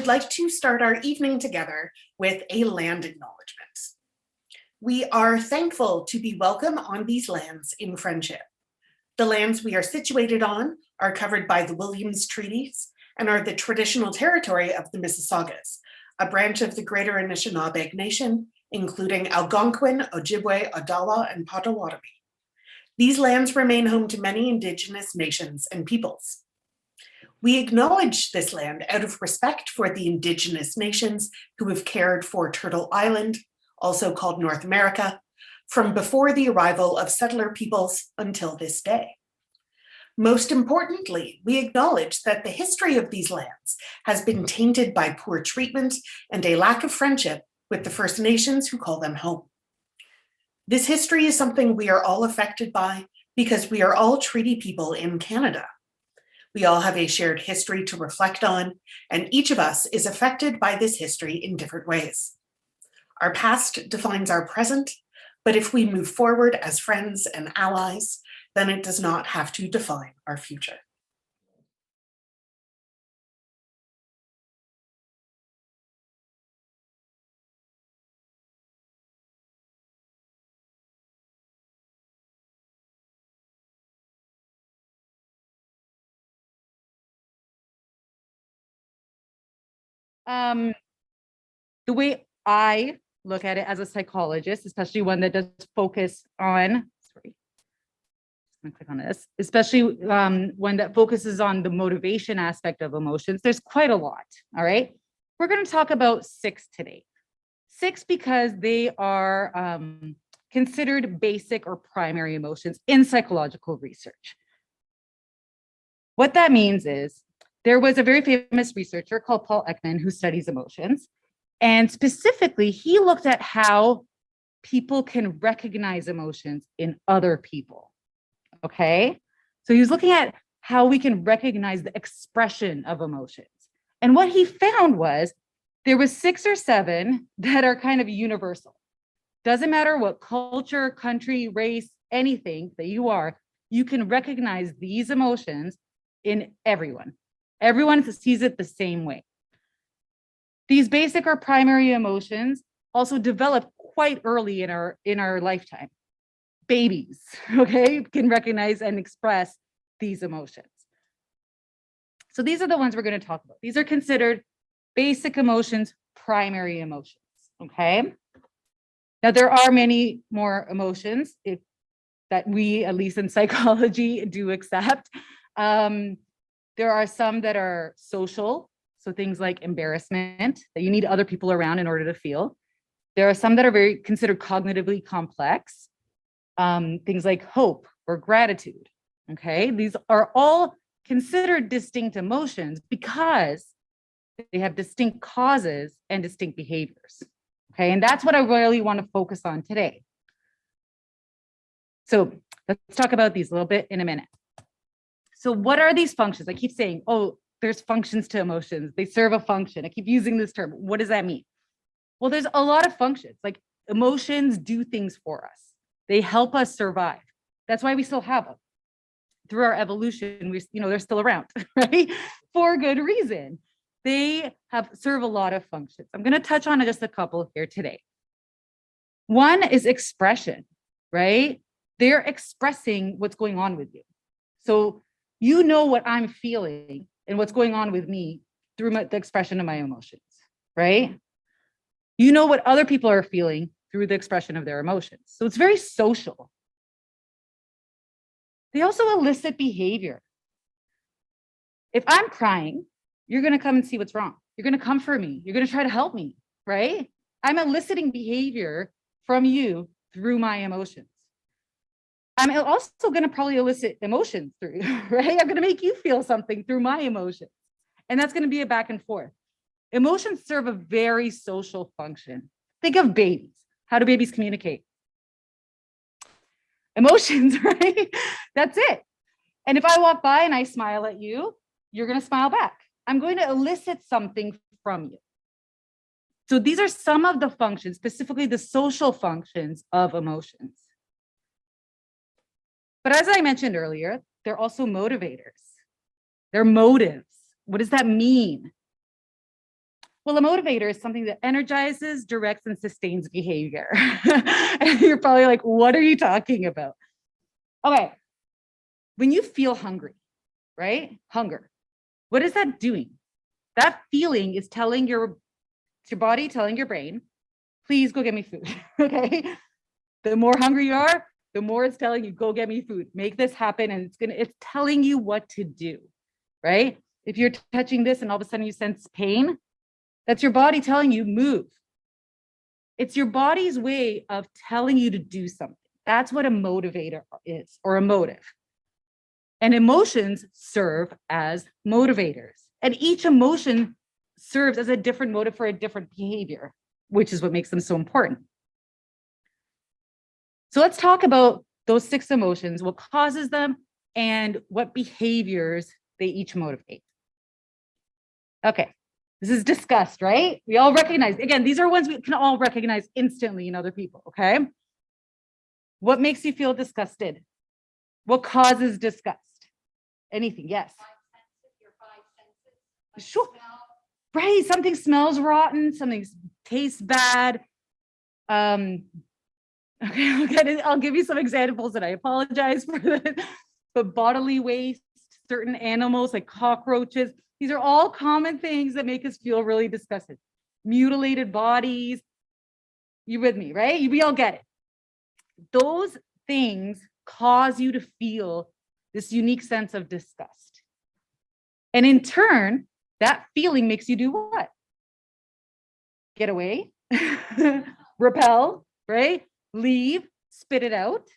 like to start our evening together with a land acknowledgement. We are thankful to be welcome on these lands in friendship. The lands we are situated on are covered by the Williams Treaties and are the traditional territory of the Mississaugas, a branch of the Greater Anishinaabe Nation, including Algonquin, Ojibwe, Odawa, and Potawatomi. These lands remain home to many Indigenous nations and peoples. We acknowledge this land out of respect for the Indigenous nations who have cared for Turtle Island, also called North America, from before the arrival of settler peoples until this day. Most importantly, we acknowledge that the history of these lands has been tainted by poor treatment and a lack of friendship with the First Nations who call them home. This history is something we are all affected by because we are all treaty people in Canada. We all have a shared history to reflect on, and each of us is affected by this history in different ways. Our past defines our present, but if we move forward as friends and allies, then it does not have to define our future. The way I look at it as a psychologist, especially one that does focus on, sorry, I'm gonna click on this, especially one that focuses on the motivation aspect of emotions, there's quite a lot, all right? We're gonna talk about 6 today. 6 because they are considered basic or primary emotions in psychological research. What that means is, there was a very famous researcher called Paul Ekman who studies emotions. And specifically, he looked at how people can recognize emotions in other people, okay? So he was looking at how we can recognize the expression of emotions. And what he found was there was 6 or 7 that are kind of universal. Doesn't matter what culture, country, race, anything that you are, you can recognize these emotions in everyone. Everyone sees it the same way. These basic or primary emotions also develop quite early in our lifetime. Babies, okay, can recognize and express these emotions. So these are the ones we're going to talk about. These are considered basic emotions, primary emotions, okay? Now, there are many more emotions that we, at least in psychology, do accept. There are some that are social, so things like embarrassment, that you need other people around in order to feel. There are some that are very considered cognitively complex, things like hope or gratitude, okay? These are all considered distinct emotions because they have distinct causes and distinct behaviors, okay? And that's what I really want to focus on today. So let's talk about these a little bit in a minute. So what are these functions? I keep saying, oh, there's functions to emotions. They serve a function. I keep using this term. What does that mean? Well, there's a lot of functions. Like emotions do things for us. They help us survive. That's why we still have them. Through our evolution, they're still around, right? For good reason. They serve a lot of functions. I'm going to touch on just a couple here today. One is expression, right? They're expressing what's going on with you. So you know what I'm feeling and what's going on with me through the expression of my emotions, right? You know what other people are feeling through the expression of their emotions. So it's very social. They also elicit behavior. If I'm crying, you're going to come and see what's wrong. You're going to comfort me. You're going to try to help me, right? I'm eliciting behavior from you through my emotions. I'm also going to probably elicit emotions through you, right? I'm going to make you feel something through my emotions. And that's going to be a back and forth. Emotions serve a very social function. Think of babies. How do babies communicate? Emotions, right? That's it. And if I walk by and I smile at you, you're going to smile back. I'm going to elicit something from you. So these are some of the functions, specifically the social functions of emotions. But as I mentioned earlier, they're also motivators. They're motives. What does that mean? Well, a motivator is something that energizes, directs, and sustains behavior. And you're probably like, what are you talking about? Okay. When you feel hungry, right? Hunger. What is that doing? That feeling is telling your body, telling your brain, please go get me food. Okay. The more hungry you are, the more it's telling you, go get me food, make this happen. And it's telling you what to do, right? If you're touching this and all of a sudden you sense pain, that's your body telling you move. It's your body's way of telling you to do something. That's what a motivator is, or a motive. And emotions serve as motivators. And each emotion serves as a different motive for a different behavior, which is what makes them so important. So let's talk about those 6 emotions, what causes them, and what behaviors they each motivate. Okay, this is disgust, right? We all recognize, again, these are ones we can all recognize instantly in other people, okay? What makes you feel disgusted? What causes disgust? Anything, yes. Sure. Right, something smells rotten, something tastes bad. Okay, I'll give you some examples, and I apologize for this, but bodily waste, certain animals like cockroaches, these are all common things that make us feel really disgusted. Mutilated bodies, you with me, right? We all get it. Those things cause you to feel this unique sense of disgust. And in turn, that feeling makes you do what? Get away, repel, right? Leave, spit it out,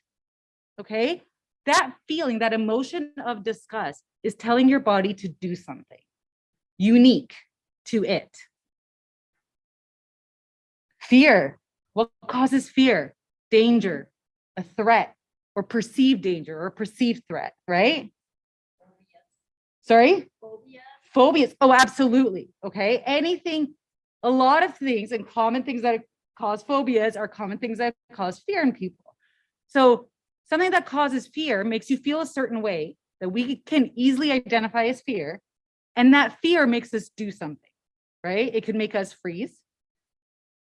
okay? That feeling, that emotion of disgust is telling your body to do something unique to it. Fear, what causes fear? Danger, a threat, or perceived danger, or perceived threat, right? Sorry? Phobias. Oh, absolutely. Okay. Anything, a lot of things and common things that cause phobias are common things that cause fear in people. So something that causes fear makes you feel a certain way that we can easily identify as fear. And that fear makes us do something, right? It can make us freeze.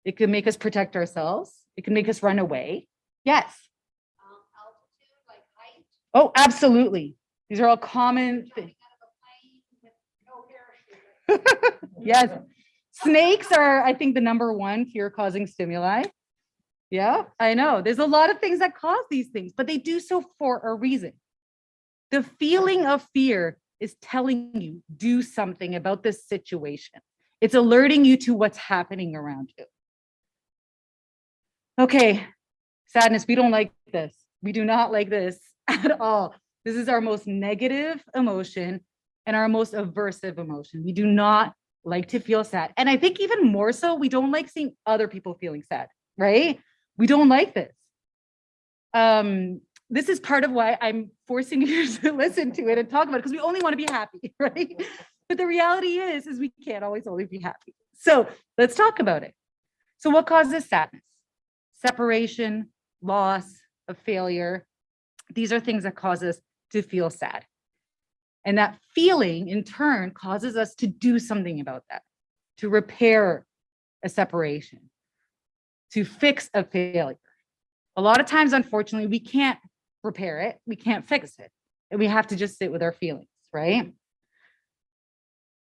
It can make us protect ourselves. It can make us run away. Yes. Altitude, like height. Oh, absolutely. These are all common things. Yes. Snakes are, I think, the #1 fear-causing stimuli. Yeah, I know. There's a lot of things that cause these things, but they do so for a reason. The feeling of fear is telling you, do something about this situation. It's alerting you to what's happening around you. Okay, sadness, we don't like this. We do not like this at all. This is our most negative emotion and our most aversive emotion. We do not like to feel sad. And I think even more so, we don't like seeing other people feeling sad, right? We don't like this. This is part of why I'm forcing you to listen to it and talk about it, because we only want to be happy, right? But the reality is we can't always only be happy. So let's talk about it. So what causes sadness? Separation, loss, of failure. These are things that cause us to feel sad. And that feeling in turn causes us to do something about that, to repair a separation, to fix a failure. A lot of times, unfortunately, we can't repair it, we can't fix it, and we have to just sit with our feelings, right?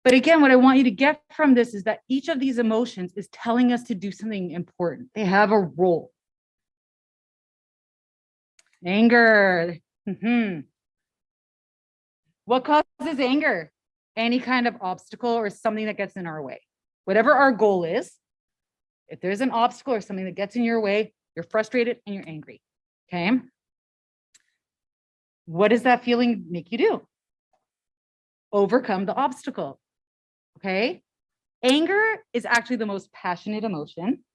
But again, what I want you to get from this is that each of these emotions is telling us to do something important. They have a role. Anger. What causes anger? Any kind of obstacle or something that gets in our way. Whatever our goal is, if there's an obstacle or something that gets in your way, you're frustrated and you're angry, okay? What does that feeling make you do? Overcome the obstacle, okay? Anger is actually the most passionate emotion.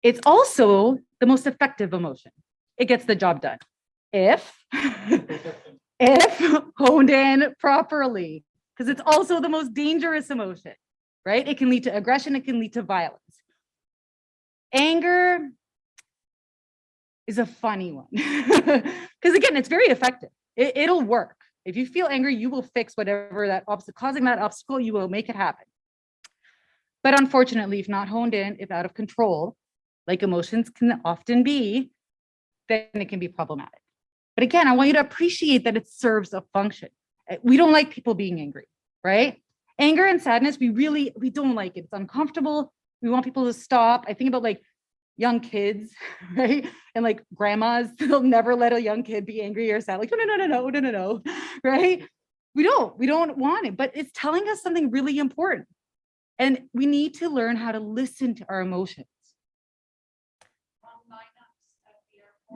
It's also the most effective emotion. It gets the job done. If honed in properly, because it's also the most dangerous emotion, right? It can lead to aggression, it can lead to violence. Anger is a funny one, because again, it's very effective. It'll work. If you feel angry, you will fix whatever that obstacle, causing that obstacle, you will make it happen. But unfortunately, if not honed in, if out of control, like emotions can often be, then it can be problematic. But again, I want you to appreciate that it serves a function. We don't like people being angry, right? Anger and sadness, we don't like it. It's uncomfortable. We want people to stop. I think about like young kids, right? And like grandmas, they'll never let a young kid be angry or sad. Like, no, right? We don't want it, but it's telling us something really important. And we need to learn how to listen to our emotions.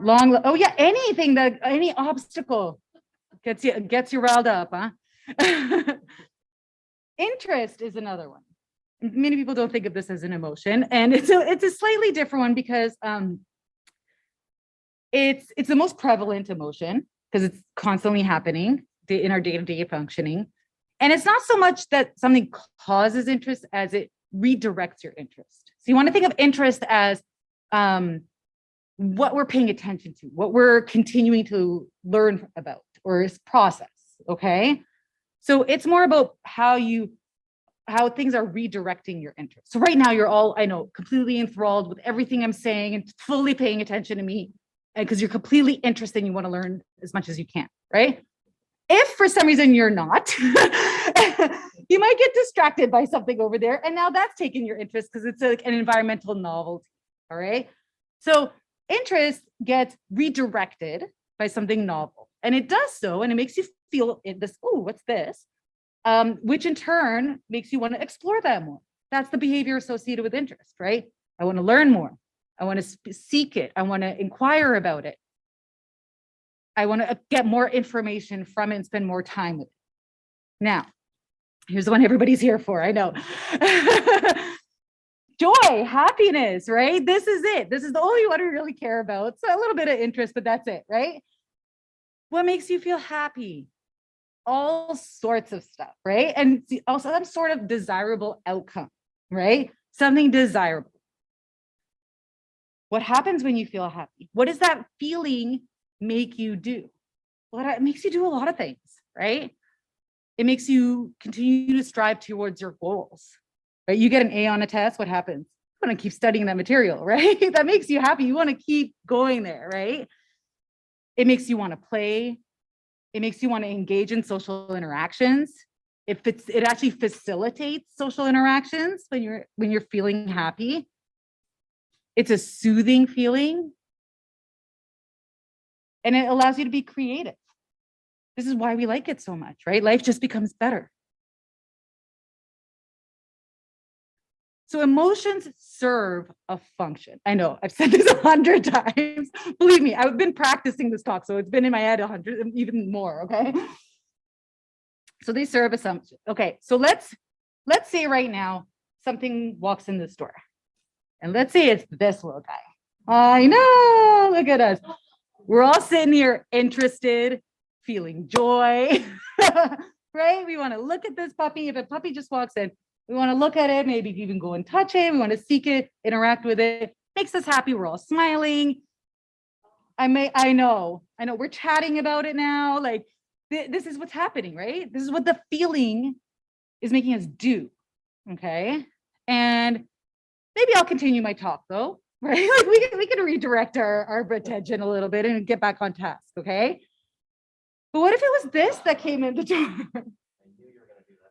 Oh yeah, anything that, any obstacle gets you riled up, huh? Interest is another one. Many people don't think of this as an emotion, and it's a slightly different one because it's the most prevalent emotion because it's constantly happening in our day-to-day functioning. And it's not so much that something causes interest as it redirects your interest. So you want to think of interest as what we're paying attention to, what we're continuing to learn about or process, okay? So it's more about how things are redirecting your interest. So right now you're all, I know, completely enthralled with everything I'm saying and fully paying attention to me because you're completely interested and you want to learn as much as you can, right? If for some reason you're not, you might get distracted by something over there. And now that's taking your interest because it's like an environmental novelty, all right? So interest gets redirected by something novel. And it does so, and it makes you feel this, oh, what's this? Which in turn makes you want to explore that more. That's the behavior associated with interest, right? I want to learn more. I want to seek it. I want to inquire about it. I want to get more information from it and spend more time with it. Now, here's the one everybody's here for, I know. Joy, happiness, right? This is it. This is the only one we really care about. So a little bit of interest, but that's it, right? What makes you feel happy? All sorts of stuff, right? And also some sort of desirable outcome, right? Something desirable. What happens when you feel happy? What does that feeling make you do? Well, it makes you do a lot of things, right? It makes you continue to strive towards your goals, right? You get an A on a test, what happens? You want to keep studying that material, right? That makes you happy. You want to keep going there, right? It makes you want to play. It makes you want to engage in social interactions. It actually facilitates social interactions when you're feeling happy. It's a soothing feeling. And it allows you to be creative. This is why we like it so much, right? Life just becomes better. So emotions serve a function. I know I've said this 100 times. Believe me, I've been practicing this talk, so it's been in my head 100, even more, okay? So they serve a function. Okay, so let's say right now something walks in this door. And let's say it's this little guy. I know, look at us. We're all sitting here interested, feeling joy, right? We want to look at this puppy. If a puppy just walks in, we want to look at it, maybe even go and touch it. We want to seek it, interact with it. Makes us happy. We're all smiling. I know. We're chatting about it now. Like this is what's happening, right? This is what the feeling is making us do. Okay. And maybe I'll continue my talk though, right? Like we can redirect our attention a little bit and get back on task. Okay. But what if it was this that came in the door?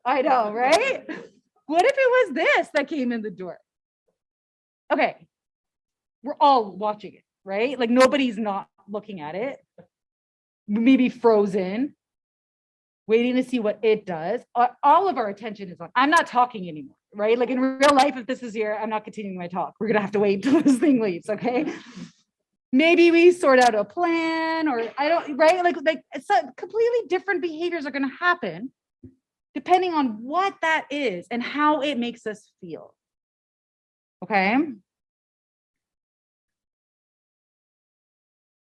I know, right? What if it was this that came in the door? Okay, we're all watching it, right? Like nobody's not looking at it. Maybe frozen, waiting to see what it does. All of our attention is on. I'm not talking anymore, right? Like in real life, if this is here, I'm not continuing my talk. We're gonna have to wait till this thing leaves, okay? Maybe we sort out a plan, or I don't, right? Like it's completely different behaviors are gonna happen depending on what that is and how it makes us feel. Okay.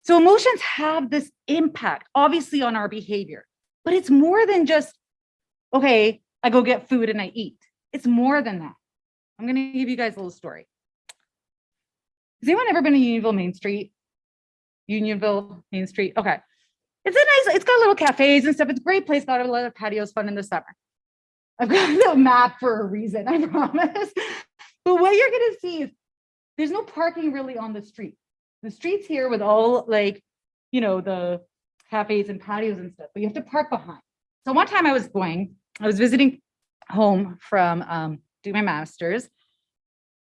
So emotions have this impact, obviously, on our behavior, but it's more than just, okay, I go get food and I eat. It's more than that. I'm going to give you guys a little story. Has anyone ever been to Unionville Main Street? Unionville Main Street. Okay. It's got little cafes and stuff. It's a great place. Got a lot of patios, fun in the summer. I've got the map for a reason, I promise. But what you're gonna see is there's no parking really on the street. The street's here with all like, the cafes and patios and stuff, but you have to park behind. So one time I was visiting home from doing my master's,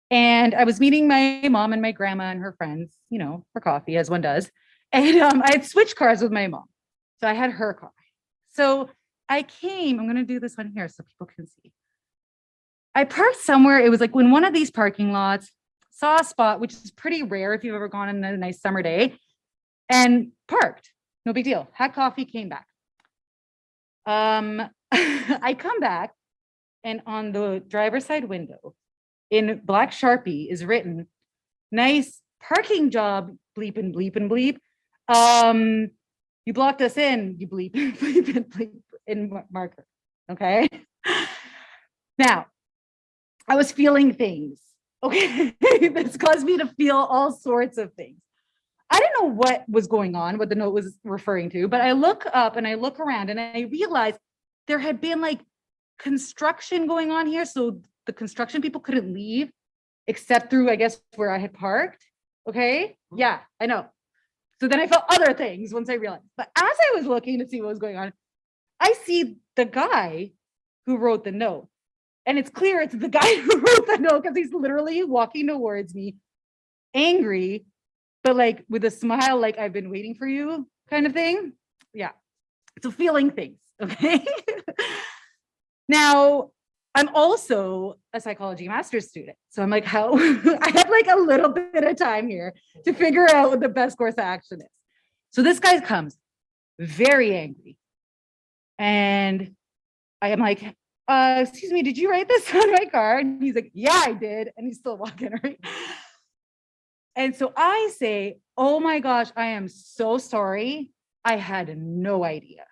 and I was meeting my mom and my grandma and her friends, for coffee, as one does. And I had switched cars with my mom. So I had her car. So I'm going to do this one here so people can see. I parked somewhere. It was like when one of these parking lots, saw a spot, which is pretty rare if you've ever gone on a nice summer day, and parked. No big deal. Had coffee, came back. I come back, and on the driver's side window in black Sharpie is written, nice parking job, bleep and bleep and bleep. You blocked us in, you bleep, bleep and bleep in marker. Okay. Now, I was feeling things. Okay. This caused me to feel all sorts of things. I didn't know what was going on, what the note was referring to, but I look up and I look around and I realized there had been like construction going on here. So the construction people couldn't leave except through, I guess, where I had parked. Okay. Yeah, I know. So then I felt other things once I realized. But as I was looking to see what was going on, I see the guy who wrote the note. And it's clear it's the guy who wrote the note because he's literally walking towards me, angry, but like with a smile, like I've been waiting for you kind of thing. Yeah. So feeling things. Okay. Now, I'm also a psychology master's student. So I'm like, how I have like a little bit of time here to figure out what the best course of action is. So this guy comes very angry. And I am like, excuse me, did you write this on my car? And he's like, yeah, I did. And he's still walking, right? And so I say, oh my gosh, I am so sorry. I had no idea.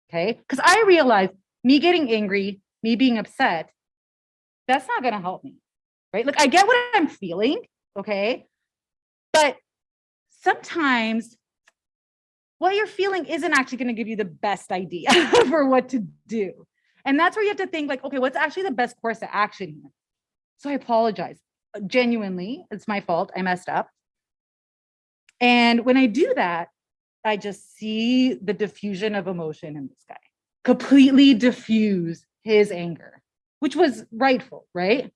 Okay. Because I realized me getting angry, me being upset, that's not going to help me. Right. Like I get what I'm feeling. Okay. But sometimes what you're feeling isn't actually going to give you the best idea for what to do. And that's where you have to think like, okay, what's actually the best course of action here? So I apologize. Genuinely, it's my fault. I messed up. And when I do that, I just see the diffusion of emotion in this guy, completely diffuse his anger, which was rightful, right?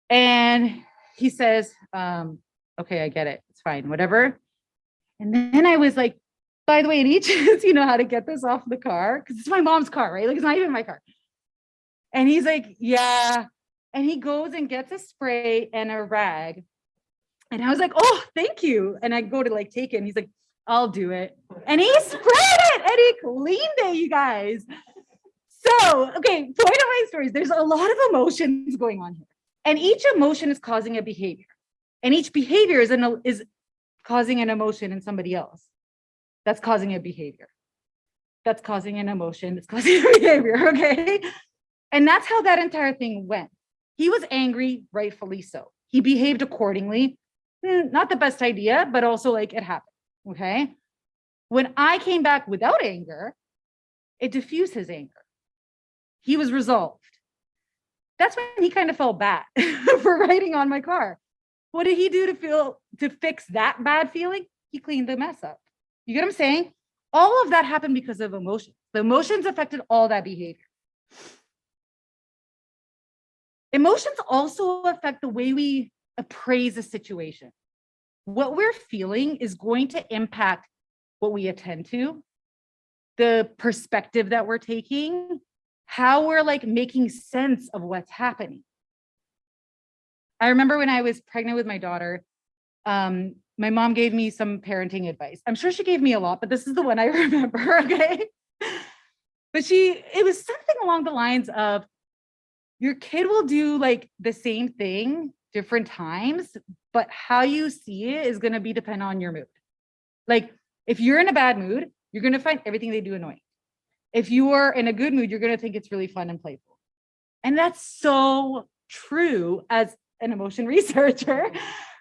And he says, okay, I get it. It's fine, whatever. And then I was like, by the way, any chance you know how to get this off the car? Because it's my mom's car, right? Like it's not even my car. And he's like, yeah. And he goes and gets a spray and a rag. And I was like, oh, thank you. And I go to like take it. And he's like, I'll do it. And he sprayed it and he cleaned it, you guys. So, okay, point of my stories. There's a lot of emotions going on here. And each emotion is causing a behavior. And each behavior is causing an emotion in somebody else. That's causing a behavior. That's causing an emotion. That's causing a behavior, okay? And that's how that entire thing went. He was angry, rightfully so. He behaved accordingly. Not the best idea, but also like it happened, okay? When I came back without anger, it diffused his anger. He was resolved. That's when he kind of felt bad for writing on my car. What did he do to fix that bad feeling? He cleaned the mess up. You get what I'm saying? All of that happened because of emotions. The emotions affected all that behavior. Emotions also affect the way we appraise a situation. What we're feeling is going to impact what we attend to, the perspective that we're taking, how we're like making sense of what's happening. I remember when I was pregnant with my daughter, my mom gave me some parenting advice. I'm sure she gave me a lot, but this is the one I remember, okay? But it was something along the lines of, your kid will do like the same thing different times, but how you see it is going to be depend on your mood. Like if you're in a bad mood, you're going to find everything they do annoying. If you are in a good mood, you're going to think it's really fun and playful. And that's so true as an emotion researcher,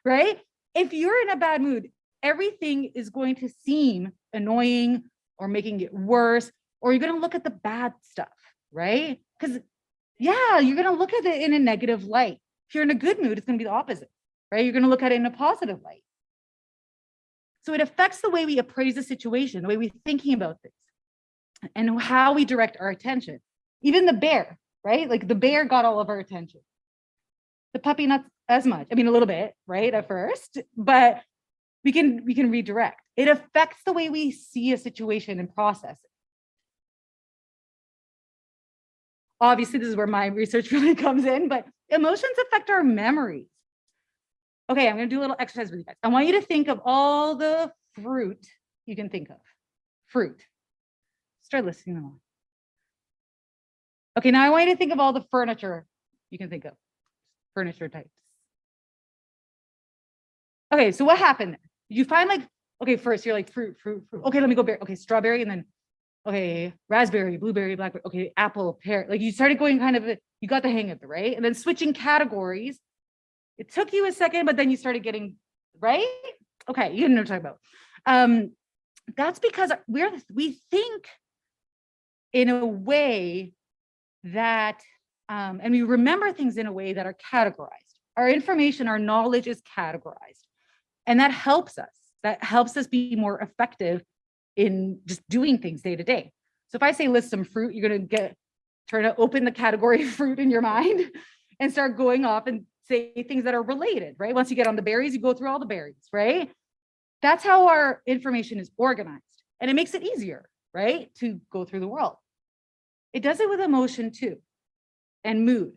right? If you're in a bad mood, everything is going to seem annoying or making it worse, or you're going to look at the bad stuff, right? Because yeah, you're going to look at it in a negative light. If you're in a good mood, it's going to be the opposite, right? You're going to look at it in a positive light. So it affects the way we appraise a situation, the way we're thinking about things, and how we direct our attention. Even the bear, right? Like the bear got all of our attention. The puppy, not as much. I mean, a little bit, right, at first, but we can redirect. It affects the way we see a situation and process it. Obviously, this is where my research really comes in, but emotions affect our memories. Okay, I'm going to do a little exercise with you guys. I want you to think of all the fruit you can think of. Fruit. Start listing them all. Okay, now I want you to think of all the furniture you can think of. Furniture types. Okay, so what happened there? You find like, okay, first you're like fruit. Okay, let me go berry. Okay, strawberry, and then, okay, raspberry, blueberry, blackberry. Okay, apple, pear. Like you started going kind of, you got the hang of it, right? And then switching categories. It took you a second, but then you started getting, right? Okay, you know what I'm talking about. That's because we think in a way that, and we remember things in a way that are categorized. Our information, our knowledge is categorized. And that helps us. That helps us be more effective in just doing things day to day. So if I say list some fruit, you're going to try to open the category of fruit in your mind and start going off and say things that are related, right? Once you get on the berries, you go through all the berries, right? That's how our information is organized. And it makes it easier, right? To go through the world. It does it with emotion too, and mood.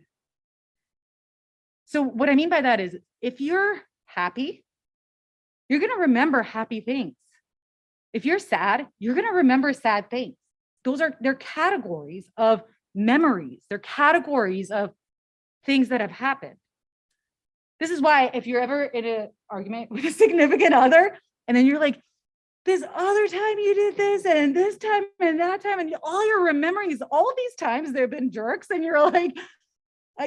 So what I mean by that is if you're happy, you're going to remember happy things. If you're sad, you're going to remember sad things. They're categories of memories. They're categories of things that have happened. This is why if you're ever in an argument with a significant other, and then you're like, this other time you did this, and this time and that time, and all you're remembering is all these times they've been jerks, and you're like,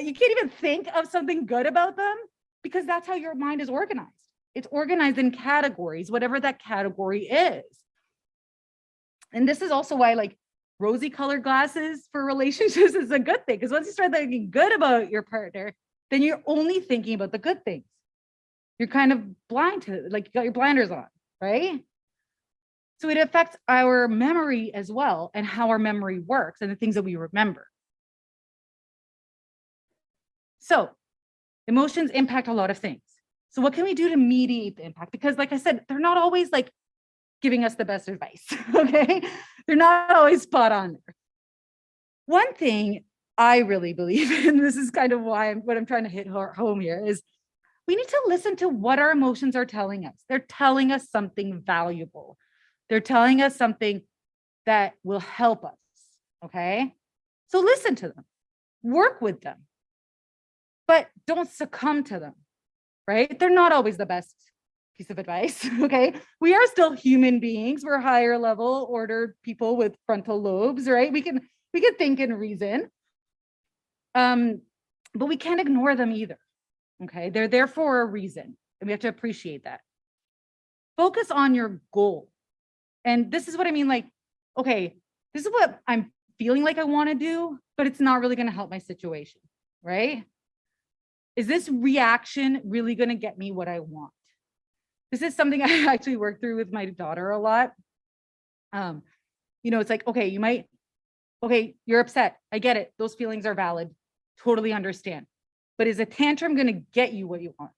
you can't even think of something good about them because that's how your mind is organized. It's organized in categories, whatever that category is. And this is also why like rosy colored glasses for relationships is a good thing. Because once you start thinking good about your partner, then you're only thinking about the good things. You're kind of blind to it, like you got your blinders on, right? So it affects our memory as well and how our memory works and the things that we remember. So emotions impact a lot of things. So what can we do to mediate the impact? Because like I said, they're not always like giving us the best advice, okay? They're not always spot on there. One thing I really believe in, this is kind of why what I'm trying to hit home here, is we need to listen to what our emotions are telling us. They're telling us something valuable. They're telling us something that will help us, okay? So listen to them, work with them, but don't succumb to them, right? They're not always the best piece of advice, okay? We are still human beings. We're higher level ordered people with frontal lobes, right? We can think and reason, but we can't ignore them either, okay? They're there for a reason, and we have to appreciate that. Focus on your goal. And this is what I mean, like, okay, this is what I'm feeling like I want to do, but it's not really going to help my situation, right? Is this reaction really going to get me what I want? This is something I actually work through with my daughter a lot. It's like, okay, you're upset. I get it. Those feelings are valid. Totally understand. But is a tantrum going to get you what you want?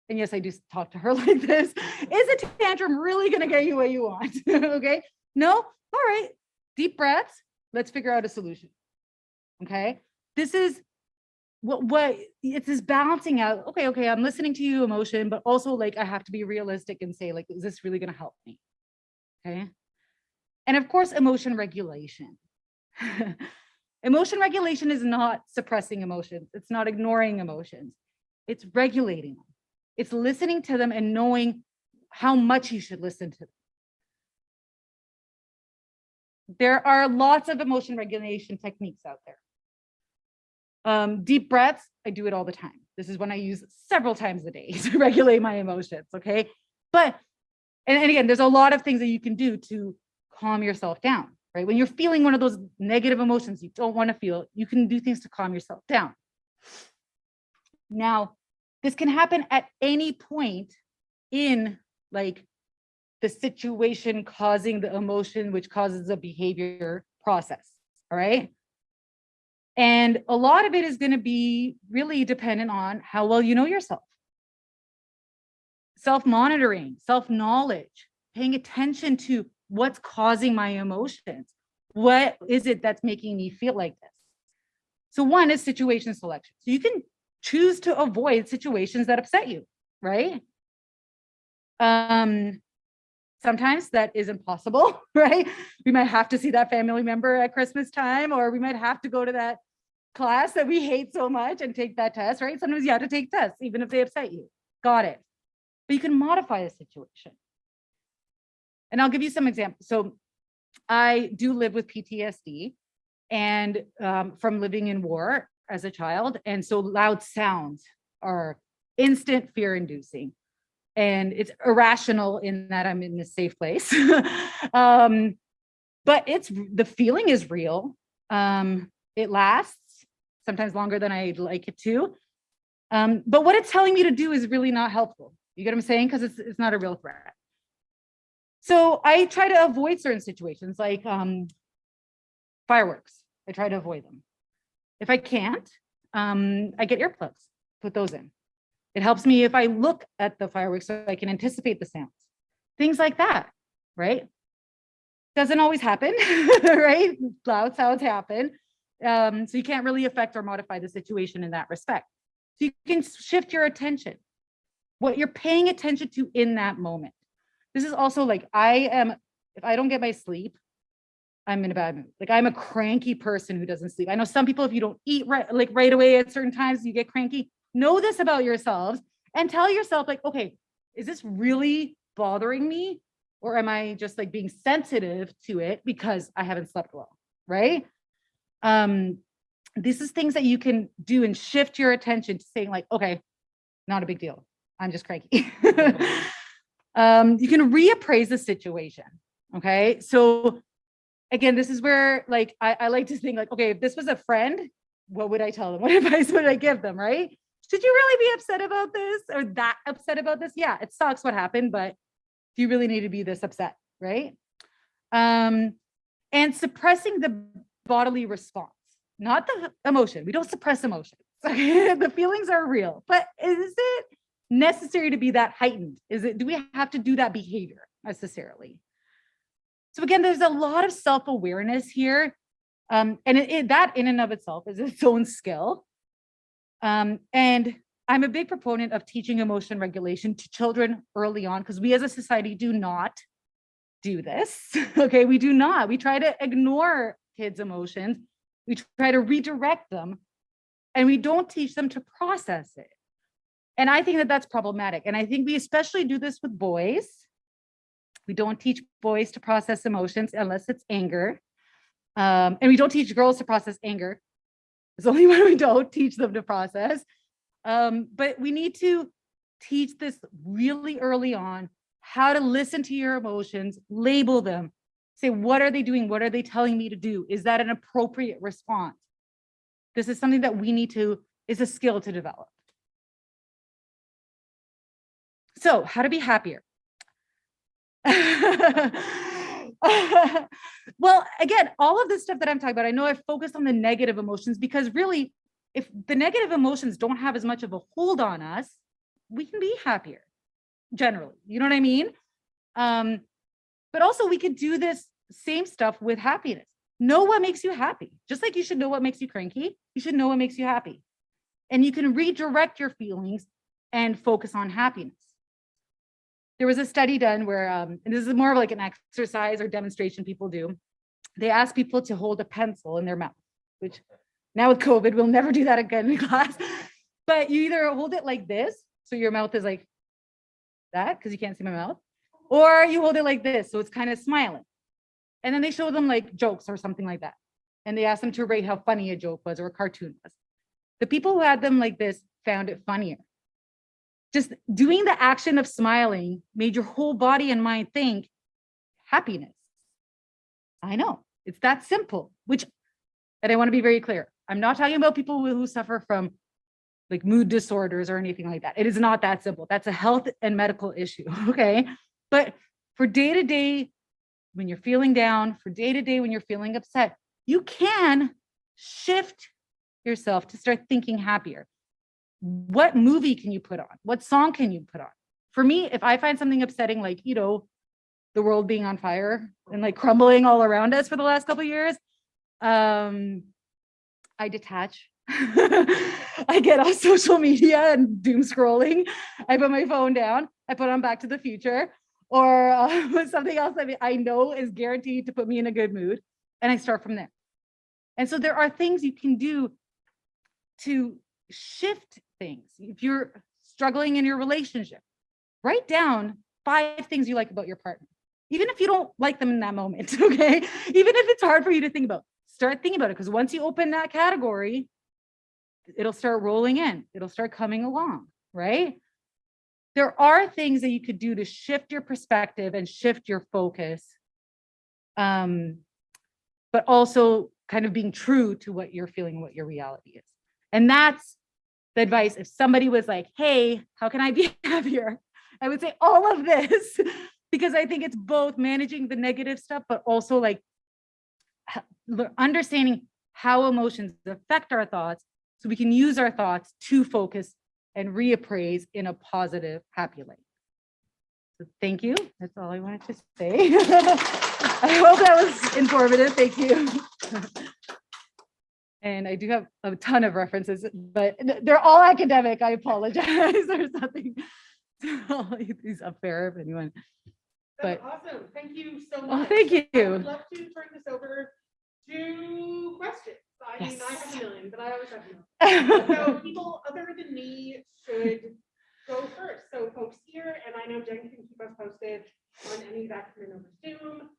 And yes, I do talk to her like this. Is a tantrum really going to get you what you want? Okay. No. All right. Deep breaths. Let's figure out a solution. Okay. This is what it's this balancing out. Okay. I'm listening to you, emotion, but also like I have to be realistic and say, like, is this really going to help me? Okay. And of course, emotion regulation. Emotion regulation is not suppressing emotions. It's not ignoring emotions. It's regulating them. It's listening to them and knowing how much you should listen to them. There are lots of emotion regulation techniques out there. Deep breaths, I do it all the time. This is one I use several times a day to regulate my emotions, okay? But, and again, there's a lot of things that you can do to calm yourself down, right? When you're feeling one of those negative emotions you don't want to feel, you can do things to calm yourself down. Now, this can happen at any point in like the situation causing the emotion, which causes a behavior process, all right? And a lot of it is going to be really dependent on how well you know yourself. Self-monitoring, self-knowledge, paying attention to what's causing my emotions. What is it that's making me feel like this? So one is situation selection. So you can choose to avoid situations that upset you, right? Sometimes that isn't possible, right? We might have to see that family member at Christmas time, or we might have to go to that class that we hate so much and take that test, right? Sometimes you have to take tests, even if they upset you. Got it. But you can modify the situation. And I'll give you some examples. So I do live with PTSD and from living in war as a child. And so loud sounds are instant fear inducing. And it's irrational in that I'm in a safe place. But the feeling is real. It lasts sometimes longer than I'd like it to. But what it's telling me to do is really not helpful. You get what I'm saying? Because it's not a real threat. So I try to avoid certain situations like fireworks. I try to avoid them. If I can't, I get earplugs, put those in. It helps me if I look at the fireworks so I can anticipate the sounds. Things like that, right? Doesn't always happen, right? Loud sounds happen. So you can't really affect or modify the situation in that respect. So you can shift your attention, what you're paying attention to in that moment. This is also like, if I don't get my sleep, I'm in a bad mood. Like I'm a cranky person who doesn't sleep. I know some people, if you don't eat right away at certain times, you get cranky. Know this about yourselves and tell yourself like, okay, is this really bothering me? Or am I just like being sensitive to it because I haven't slept well, right? This is things that you can do and shift your attention to saying like, okay, not a big deal. I'm just cranky. You can reappraise the situation. Okay. So again, this is where like, I like to think like, okay, if this was a friend, what would I tell them? What advice would I give them? Right. Should you really be upset about this or that upset about this? Yeah, it sucks what happened, but do you really need to be this upset? Right. And suppressing the bodily response, not the emotion. We don't suppress emotions. Okay? The feelings are real, but is it necessary to be that heightened? Do we have to do that behavior necessarily? So again, there's a lot of self-awareness here. And that in and of itself is its own skill. And I'm a big proponent of teaching emotion regulation to children early on, because we as a society do not do this. Okay, we do not. We try to ignore kids' emotions. We try to redirect them, and we don't teach them to process it. And I think that that's problematic. And I think we especially do this with boys. We don't teach boys to process emotions unless it's anger. And we don't teach girls to process anger. It's only when we don't teach them to process. But we need to teach this really early on, how to listen to your emotions, label them, say, what are they doing? What are they telling me to do? Is that an appropriate response? This is something that is a skill to develop. So how to be happier? Well, again, all of this stuff that I'm talking about, I know I've focused on the negative emotions because really, if the negative emotions don't have as much of a hold on us, we can be happier generally. You know what I mean? But also we could do this same stuff with happiness. Know what makes you happy. Just like you should know what makes you cranky, you should know what makes you happy. And you can redirect your feelings and focus on happiness. There was a study done where, and this is more of like an exercise or demonstration people do. They asked people to hold a pencil in their mouth, which now with COVID, we'll never do that again in class. But you either hold it like this, so your mouth is like that, because you can't see my mouth, or you hold it like this, so it's kind of smiling. And then they show them like jokes or something like that. And they asked them to rate how funny a joke was or a cartoon was. The people who had them like this found it funnier. Just doing the action of smiling made your whole body and mind think happiness. I know It's that simple, and I want to be very clear. I'm not talking about people who suffer from like mood disorders or anything like that. It is not that simple. That's a health and medical issue. Okay. But for day to day, when you're feeling down, for day to day, when you're feeling upset, you can shift yourself to start thinking happier. What movie can you put on? What song can you put on? For me, if I find something upsetting, like, the world being on fire and like crumbling all around us for the last couple of years, I detach. I get off social media and doom scrolling. I put my phone down. I put on Back to the Future or something else that I know is guaranteed to put me in a good mood. And I start from there. And so there are things you can do to shift things. If you're struggling in your relationship, write down 5 things you like about your partner, even if you don't like them in that moment. Okay. Even if it's hard for you to think about, start thinking about it. Because once you open that category, it'll start rolling in, it'll start coming along, right? There are things that you could do to shift your perspective and shift your focus, but also kind of being true to what you're feeling and what your reality is. And that's the advice. If somebody was like, hey, how can I be happier? I would say all of this, because I think it's both managing the negative stuff, but also like understanding how emotions affect our thoughts so we can use our thoughts to focus and reappraise in a positive, happy light. So thank you. That's all I wanted to say. I hope that was informative. Thank you. And I do have a ton of references, but they're all academic. I apologize. There's nothing these up fair if anyone. That's awesome. Thank you so much. Oh, thank you. I would love to turn this over to questions. I mean, I have a million, but I always have a million. So people other than me should go first. So folks here, and I know Jen can keep us posted on any that come in over Zoom.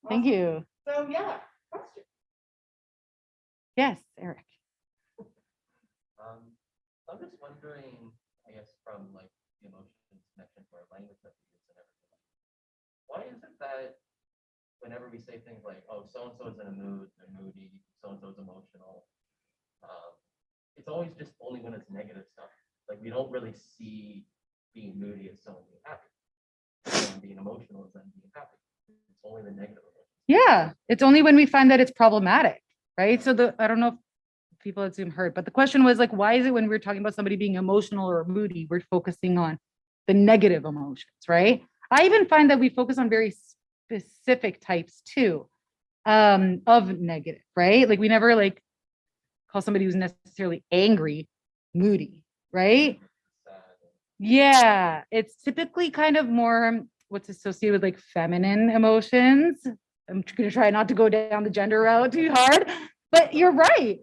Thank you. So yeah, questions. Yes, Eric. I'm just wondering, I guess, from like the emotions connection to our language that we use and everything. Why is it that whenever we say things like, "Oh, so and so is in a mood, they're moody, so and so is emotional," it's always just only when it's negative stuff. Like we don't really see being moody as someone being happy, and being emotional as them being happy. It's only the negative emotions. Yeah, it's only when we find that it's problematic, right? So I don't know if people at Zoom heard, but the question was like, why is it when we're talking about somebody being emotional or moody, we're focusing on the negative emotions, right? I even find that we focus on very specific types too, of negative, right? Like we never like call somebody who's necessarily angry, moody, right? Yeah, it's typically kind of more what's associated with like feminine emotions. I'm going to try not to go down the gender route too hard, but you're right.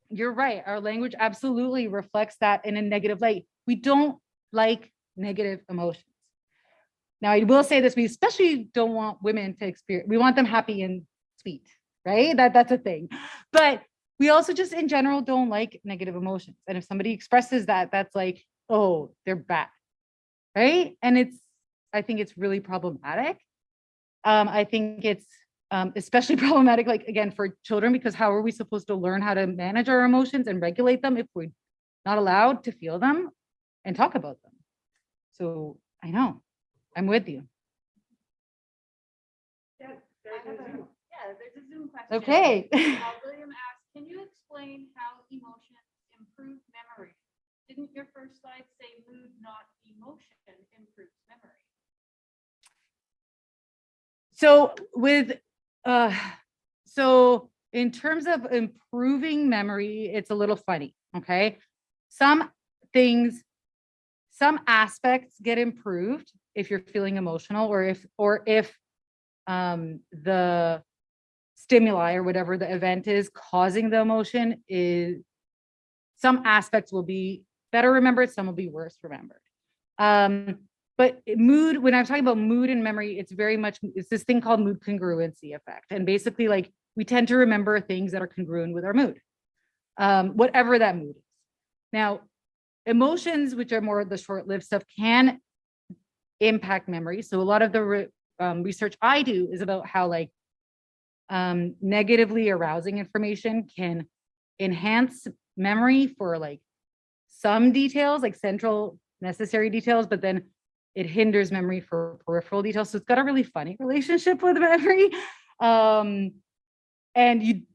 You're right. Our language absolutely reflects that in a negative light. We don't like negative emotions. Now, I will say this, we especially don't want women to experience, we want them happy and sweet, right? That's a thing. But we also just in general don't like negative emotions. And if somebody expresses that, that's like, oh, they're bad, right? And I think it's really problematic. I think it's especially problematic, like again, for children, because how are we supposed to learn how to manage our emotions and regulate them if we're not allowed to feel them and talk about them? So I know, I'm with you. Yeah, there's a Zoom question. Okay. William asks, can you explain how emotions improve memory? Didn't your first slide say mood, not emotion, improves memory? So in terms of improving memory, it's a little funny. Okay. Some aspects get improved if you're feeling emotional, or if the stimuli or whatever the event is causing the emotion is, some aspects will be better remembered, some will be worse remembered. But mood, when I'm talking about mood and memory, it's this thing called mood congruency effect. And basically like we tend to remember things that are congruent with our mood, whatever that mood is. Now, emotions, which are more the short-lived stuff, can impact memory. So a lot of the research I do is about how like negatively arousing information can enhance memory for like some details, like central necessary details, but then it hinders memory for peripheral details. So it's got a really funny relationship with memory. And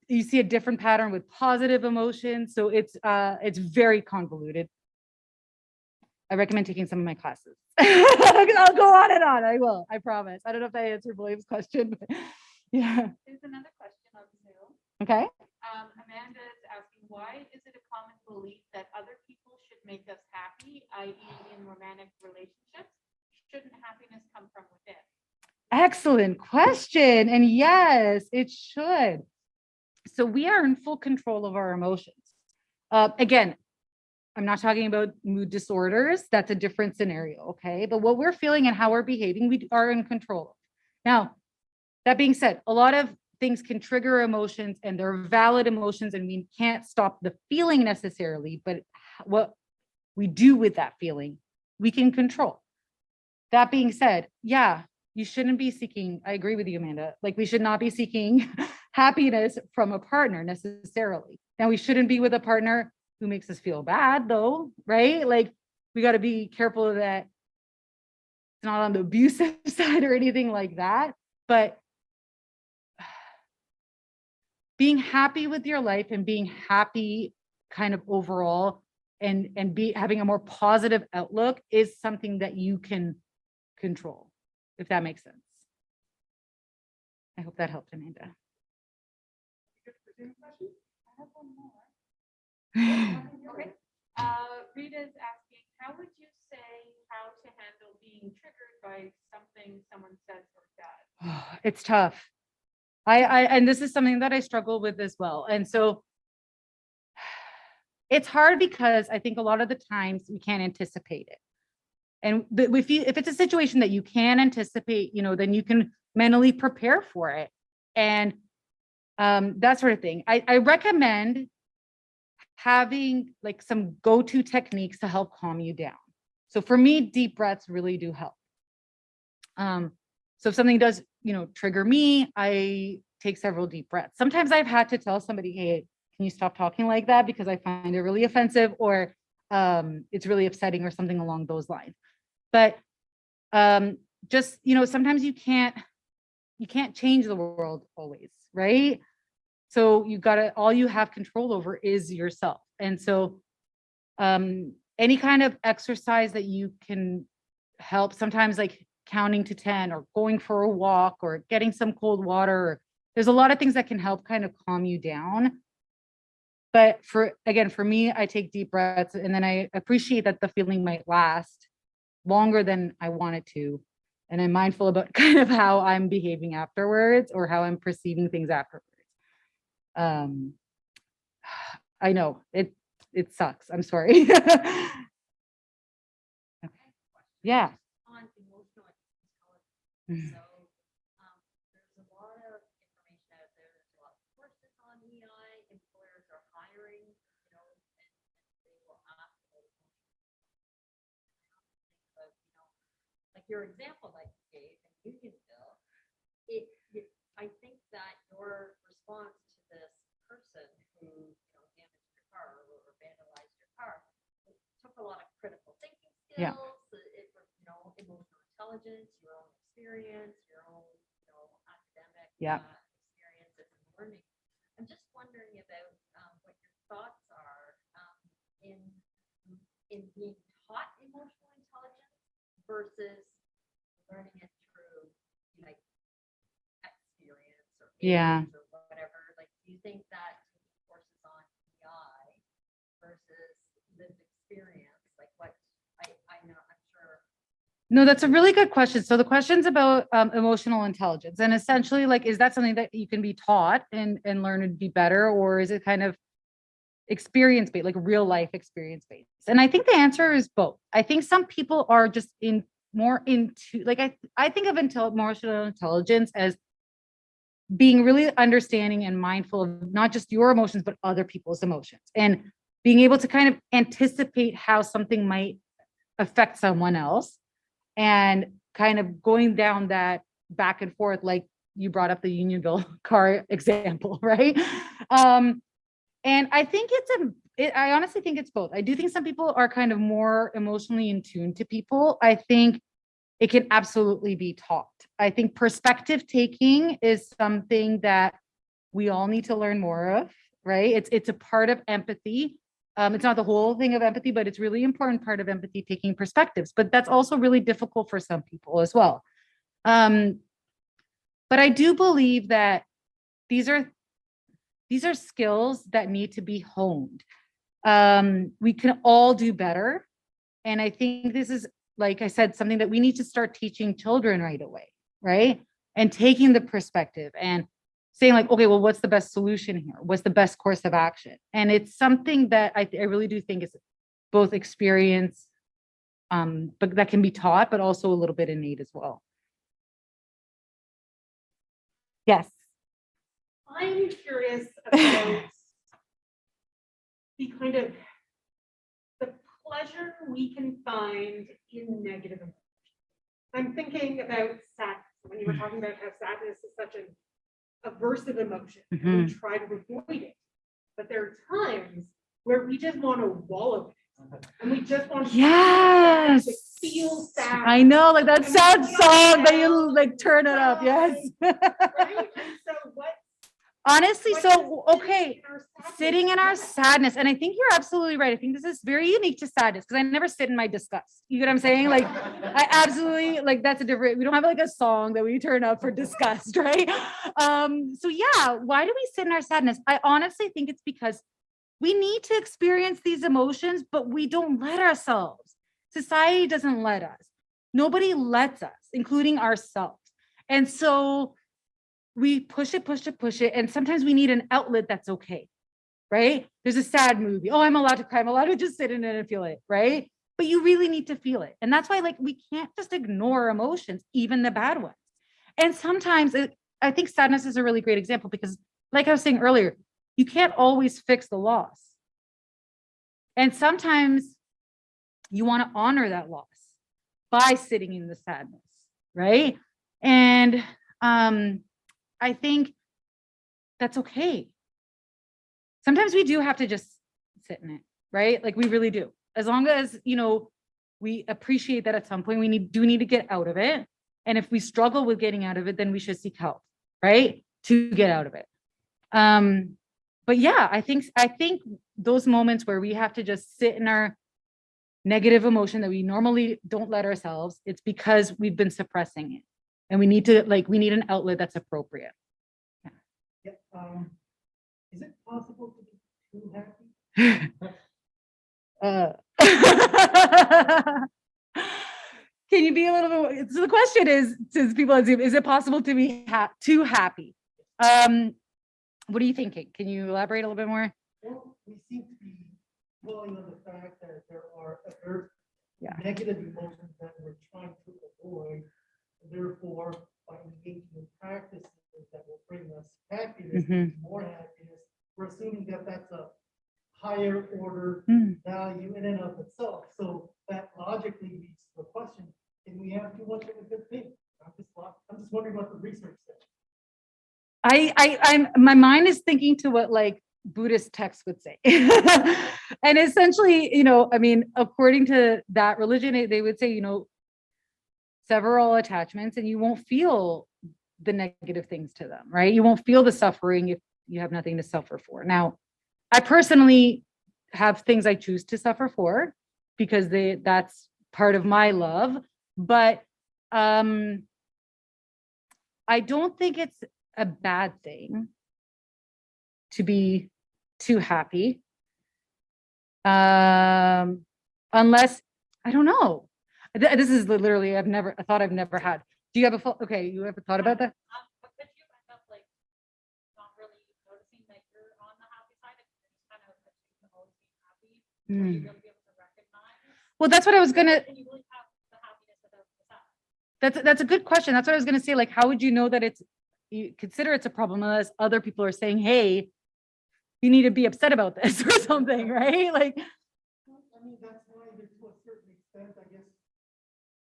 you see a different pattern with positive emotions. So it's very convoluted. I recommend taking some of my classes. I'll go on and on. I will. I promise. I don't know if I answered William's question, but yeah. There's another question on Zoom. Okay. Amanda is asking, why is it a common belief that other people should make us happy, i.e. in romantic relationships? Shouldn't happiness come from within? Excellent question. And yes, it should. So we are in full control of our emotions. Again, I'm not talking about mood disorders. That's a different scenario. Okay. But what we're feeling and how we're behaving, we are in control. Now, that being said, a lot of things can trigger emotions and they're valid emotions and we can't stop the feeling necessarily, but what we do with that feeling, we can control. That being said, yeah, you shouldn't be seeking, I agree with you, Amanda, like we should not be seeking happiness from a partner necessarily. Now we shouldn't be with a partner who makes us feel bad though, right? Like we got to be careful that it's not on the abusive side or anything like that, but being happy with your life and being happy kind of overall and be having a more positive outlook is something that you can control, if that makes sense. I hope that helped, Amanda. I have one more. Okay. Rita's asking, how would you say how to handle being triggered by something someone says or does? It's tough. And this is something that I struggle with as well. And so it's hard because I think a lot of the times we can't anticipate it. And if it's a situation that you can anticipate, then you can mentally prepare for it. And that sort of thing. I recommend having like some go-to techniques to help calm you down. So for me, deep breaths really do help. So if something does, trigger me, I take several deep breaths. Sometimes I've had to tell somebody, hey, can you stop talking like that? Because I find it really offensive or it's really upsetting or something along those lines. But just, sometimes you can't change the world always, right? So all you have control over is yourself. And so any kind of exercise that you can help, sometimes like counting to 10 or going for a walk or getting some cold water. There's a lot of things that can help kind of calm you down. But for me, I take deep breaths and then I appreciate that the feeling might last longer than I want it to. And I'm mindful about kind of how I'm behaving afterwards or how I'm perceiving things afterwards. I know it sucks. I'm sorry. Okay. Yeah. On emotional intelligence. So there's a lot of information out there. There's a lot of courses on EI. Employers are hiring, and they will ask about like your example that you gave in Unionville. I think that your response to this person who damaged your car or vandalized your car took a lot of critical thinking skills. Yeah. Emotional intelligence, your own experience, your own, academic experiences and learning. I'm just wondering about what your thoughts are in being taught emotional intelligence versus learning it through like experience or age or whatever. Like, do you think that taking courses on EI versus lived experience, like what I'm sure. No, that's a really good question. So the question's about emotional intelligence and essentially like, is that something that you can be taught and learn to be better? Or is it kind of experience-based, like real life experience-based? And I think the answer is both. I think some people are just more into, like, I think of emotional intelligence as being really understanding and mindful of not just your emotions, but other people's emotions and being able to kind of anticipate how something might affect someone else and kind of going down that back and forth, like you brought up the Unionville car example, right? And I think I honestly think it's both. I do think some people are kind of more emotionally in tune to people. I think it can absolutely be taught. I think perspective taking is something that we all need to learn more of, right? It's a part of empathy. It's not the whole thing of empathy, but it's really important part of empathy, taking perspectives. But that's also really difficult for some people as well. But I do believe that these are skills that need to be honed. We can all do better. And I think this is, like I said, something that we need to start teaching children right away, right? And taking the perspective and saying like, okay, well, what's the best solution here? What's the best course of action? And it's something that I really do think is both experience, but that can be taught, but also a little bit innate as well. Yes. I'm curious about the kind of the pleasure we can find in negative emotions. I'm thinking about sadness. When you were talking about how sadness is such an aversive emotion, and we try to avoid it. But there are times where we just want to wallow in it. And we just want to feel sad. I know, like that sad song that you like turn it up. Yes. Right? And so Honestly, what so is okay, sadness? sitting in our sadness, and I think you're absolutely right. I think this is very unique to sadness because I never sit in my disgust. You get what I'm saying? Like, I absolutely like that's a different. We don't have like a song that we turn up for disgust, right? So yeah, why do we sit in our sadness? I honestly think it's because we need to experience these emotions, but we don't let ourselves. Society doesn't let us. Nobody lets us, including ourselves, and so we push it. And sometimes we need an outlet that's okay, right? There's a sad movie. Oh, I'm allowed to cry. I'm allowed to just sit in it and feel it, right? But you really need to feel it. And that's why like we can't just ignore emotions, even the bad ones. And sometimes I think sadness is a really great example because like I was saying earlier, you can't always fix the loss. And sometimes you want to honor that loss by sitting in the sadness, right? And I think that's okay. Sometimes we do have to just sit in it, right? Like we really do. As long as, you know, we appreciate that at some point we do need to get out of it. And if we struggle with getting out of it, then we should seek help, right? To get out of it. But yeah, I think those moments where we have to just sit in our negative emotion that we normally don't let ourselves, it's because we've been suppressing it. And we need an outlet that's appropriate. Yeah. Is it possible to be too happy? Can you be a little bit? So the question is, since people assume, is it possible to be too happy? What are you thinking? Can you elaborate a little bit more? Well, we seem to be dwelling on the fact that there are other negative emotions that we're trying to avoid. Therefore, by engaging in practices that will bring us happiness, more happiness, we're assuming that that's a higher order value in and of itself. So that logically leads to the question: can we have too much of a good thing? I'm just wondering what the research says. My mind is thinking to what like Buddhist texts would say. And essentially, you know, I mean, according to that religion, they would say, you know, sever all attachments and you won't feel the negative things to them, right? You won't feel the suffering if you have nothing to suffer for. Now, I personally have things I choose to suffer for because that's part of my love, but I don't think it's a bad thing to be too happy. Unless, I don't know. This is literally, I've never had. Do you have you ever thought about that? But could you end up like not really noticing that you're on the happy side and you're just kind of always being happy? Or you really be able to recognize? Well, that's what I was gonna. Can you really have the happiness without the sad? That's a good question. That's what I was gonna say. Like, how would you know that you consider it's a problem unless other people are saying, hey, you need to be upset about this or something, right? Like, I mean, that's why to a certain extent, I guess,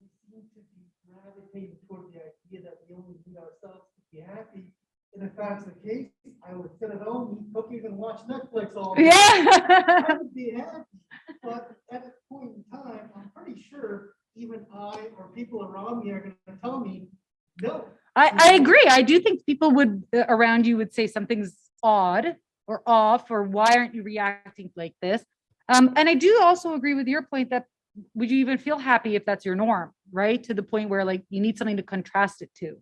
we seem to be gravitating toward the idea that we only need ourselves to be happy. And if that's the case, I would sit at home, eat cookies and watch Netflix all day. Yeah. I would be happy, but at a point in time, I'm pretty sure even I or people around me are gonna tell me, no. I agree. I do think people would around you would say something's odd or off, or why aren't you reacting like this? And I do also agree with your point that would you even feel happy if that's your norm, right? To the point where like you need something to contrast it to.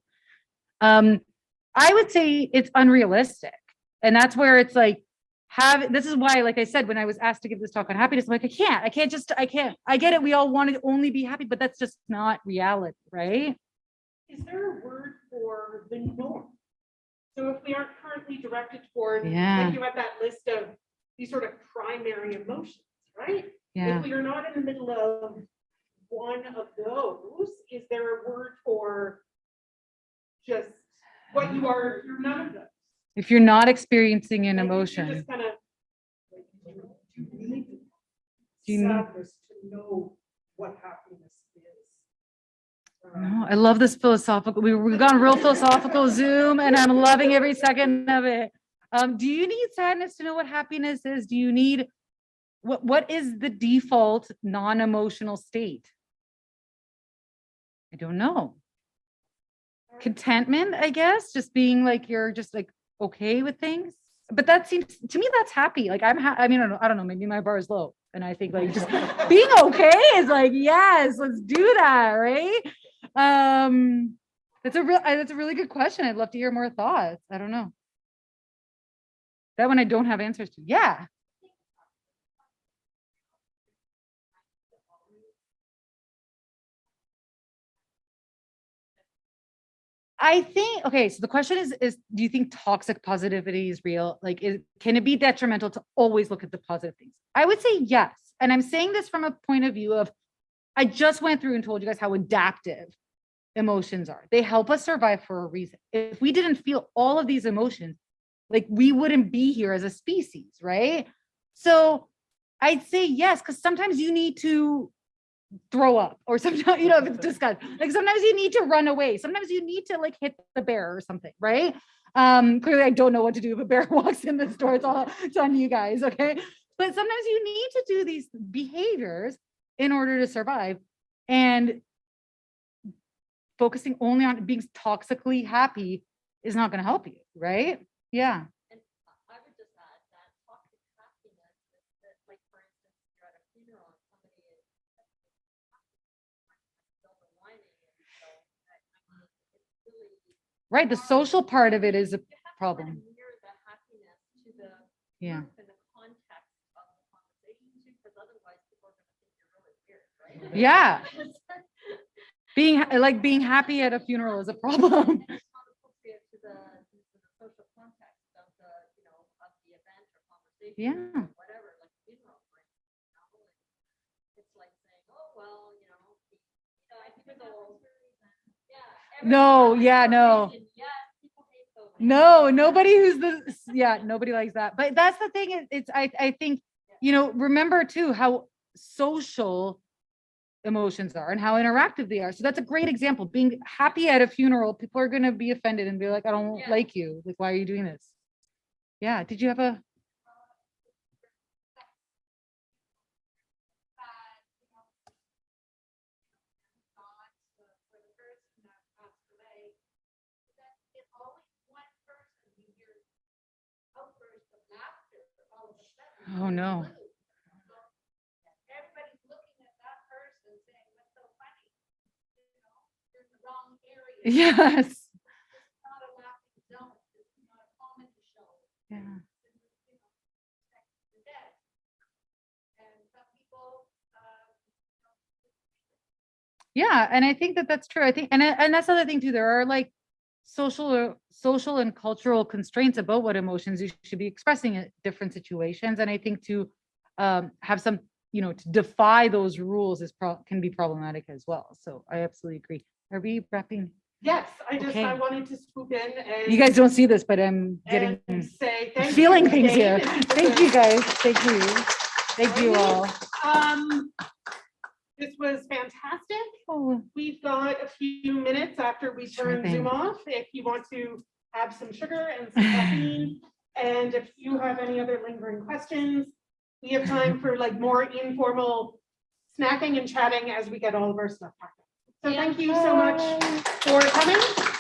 I would say it's unrealistic. And that's where it's like, this is why, like I said, when I was asked to give this talk on happiness, I'm like, I can't. I get it. We all want to only be happy, but that's just not reality, right? Is there a word for the norm? So if we aren't currently directed toward, Yeah. like you had that list of these sort of primary emotions, right? Yeah. If we are not in the middle of one of those, is there a word for just what you are, if you're none of those? If you're not experiencing an Like, you're emotion, just kind of, You need Do you need- sadness to know what happiness is. no, I love this philosophical. We've gone real philosophical Zoom, and I'm loving every second of it. Do you need sadness to know what happiness is? Do you need what is the default non-emotional state? I don't know. Contentment, I guess, just being like you're just like okay with things. But that seems to me that's happy. Like I mean, I don't know, maybe my bar is low. And I think like just being okay is like, yes, let's do that, right? That's a really good question. I'd love to hear more thoughts. I don't know. That one I don't have answers to. Yeah. I think, okay, so the question is do you think toxic positivity is real? Like, can it be detrimental to always look at the positive things? I would say yes. And I'm saying this from a point of view of, I just went through and told you guys how adaptive emotions are. They help us survive for a reason. If we didn't feel all of these emotions, like we wouldn't be here as a species, right? So I'd say yes, because sometimes you need to throw up, or sometimes, if it's disgusting, like sometimes you need to run away. Sometimes you need to like hit the bear or something, right? Clearly I don't know what to do if a bear walks in the store. It's on you guys, okay? But sometimes you need to do these behaviors in order to survive, and focusing only on being toxically happy is not going to help you, right? Yeah. And I would just add that toxic happiness, that, like, for instance, you're at a funeral and somebody is silver lining, and so it's really Right. The social part of it is a you have to problem. kind of mirror the happiness to the Yeah. group and the context of the conversation too, because otherwise people are going to think you're really weird, right? Yeah. Being happy at a funeral is a problem. And it's not appropriate to the social context of the, of the event or conversation. Yeah. Or whatever, like funeral, like, it's like saying, oh, well, I think it's all, yeah. No, yeah, no. Yeah, people hate those. No, nobody nobody likes that. But that's the thing. I think, remember too how social emotions are and how interactive they are. So that's a great example. Being happy at a funeral, people are going to be offended and be like, I don't like you. Like, why are you doing this? Yeah. Did you have a? Oh no. Everybody's looking at that person saying, what's so funny? You're in the wrong area. Yes. It's not a laughing zone. It's not a comedy show. Yeah. You're dead. And some people, Yeah, and I think that's true. I think, and that's the other thing too. There are like social and cultural constraints about what emotions you should be expressing in different situations. And I think to have some, to defy those rules can be problematic as well. So I absolutely agree. Are we wrapping? yes, I Okay. wanted to swoop in and. You guys don't see this, but I'm and getting say thank feeling you things again. here. This was Thank a- you guys. Thank you. Thank you all. This was fantastic. Oh, We've got a few minutes after we Sure turn Zoom thing. off, if you want to have some sugar and some caffeine. And if you have any other lingering questions, we have time for like more informal snacking and chatting as we get all of our stuff packed up. So thank you so much for coming.